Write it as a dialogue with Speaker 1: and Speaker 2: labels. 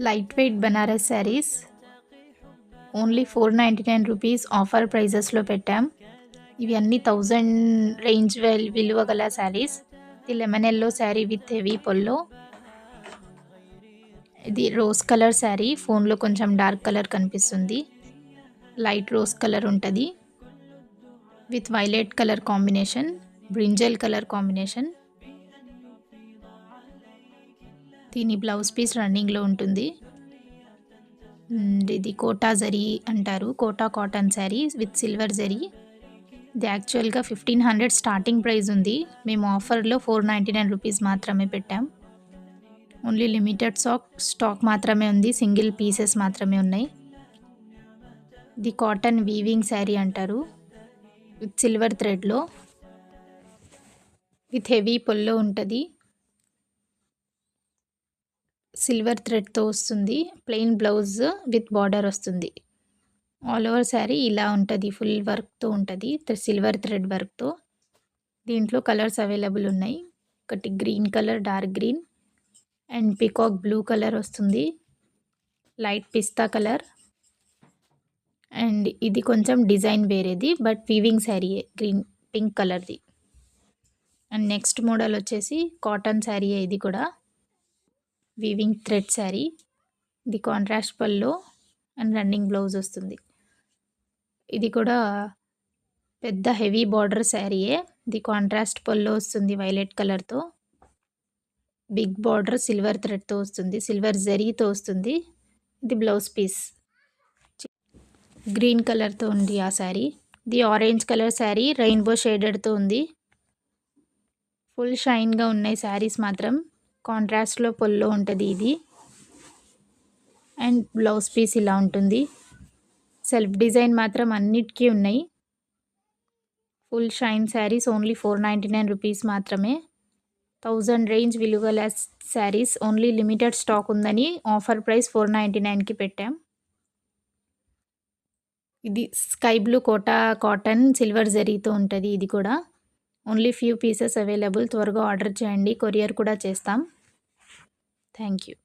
Speaker 1: Light weight Banaras saris only 499 rupees offer ప్రైజెస్లో పెట్టాం. ఇవి అన్ని 1000 రేంజ్ విలువ గల శారీస్. ఇది lemon yellow sari with heavy పొల్లో. ఇది రోజ్ కలర్ శారీ, ఫోన్లో కొంచెం డార్క్ కలర్ కనిపిస్తుంది. లైట్ రోజ్ కలర్ ఉంటుంది with violet colour combination, brinjal colour combination. దీని బ్లౌజ్ పీస్ రన్నింగ్లో ఉంటుంది. ఇది కోటా జరీ అంటారు, Kota cotton sari with silver zari. ఇది యాక్చువల్గా 1500 స్టార్టింగ్ ప్రైస్ ఉంది. మేము ఆఫర్లో 499 రూపీస్ మాత్రమే పెట్టాం. ఓన్లీ లిమిటెడ్ స్టాక్ మాత్రమే ఉంది, సింగిల్ పీసెస్ మాత్రమే ఉన్నాయి. ఇది కాటన్ వీవింగ్ శారీ అంటారు విత్ సిల్వర్ థ్రెడ్లో, విత్ హెవీ పొల్లో ఉంటుంది. సిల్వర్ థ్రెడ్తో వస్తుంది. ప్లెయిన్ బ్లౌజ్ విత్ బార్డర్ వస్తుంది. ఆల్ ఓవర్ శారీ ఇలా ఉంటుంది, ఫుల్ వర్క్తో ఉంటుంది, సిల్వర్ థ్రెడ్ వర్క్తో. దీంట్లో కలర్స్ అవైలబుల్ ఉన్నాయి. ఒకటి green colour, dark green and peacock blue colour వస్తుంది, లైట్ పిస్తా కలర్. అండ్ ఇది కొంచెం డిజైన్ వేరేది, బట్ వీవింగ్ శారీయే, గ్రీన్ పింక్ కలర్ది. అండ్ నెక్స్ట్ మోడల్ వచ్చేసి కాటన్ శారీయే, ఇది కూడా వీవింగ్ థ్రెడ్ శారీ. ఇది contrast pallu and running blouse వస్తుంది. ఇది కూడా పెద్ద హెవీ బార్డర్ శారీయే. ఇది కాంట్రాస్ట్ పల్లో వస్తుంది వైలెట్ కలర్తో, బిగ్ బార్డర్ సిల్వర్ థ్రెడ్తో వస్తుంది, సిల్వర్ జరీతో వస్తుంది. ఇది బ్లౌజ్ పీస్ గ్రీన్ కలర్తో ఉంది ఆ శారీ. ఇది ఆరెంజ్ కలర్ శారీ, రెయిన్బో షేడెడ్తో ఉంది. ఫుల్ షైన్గా ఉన్నాయి శారీస్ మాత్రం. కాంట్రాస్ట్లో పొల్లో ఉంటుంది ఇది. అండ్ బ్లౌజ్ పీస్ ఇలా ఉంటుంది. సెల్ఫ్ డిజైన్ మాత్రం అన్నిటికీ ఉన్నాయి. Full shine saris only 499 rupees మాత్రమే. 1000 రేంజ్ విలువల శారీస్, ఓన్లీ లిమిటెడ్ స్టాక్ ఉందని ఆఫర్ ప్రైస్ 499కి పెట్టాం. ఇది sky blue Kota cotton silver జరీతో ఉంటుంది. ఇది కూడా ఓన్లీ ఫ్యూ పీసెస్ అవైలబుల్. త్వరగా ఆర్డర్ చేయండి, కొరియర్ కూడా చేస్తాం. Thank you.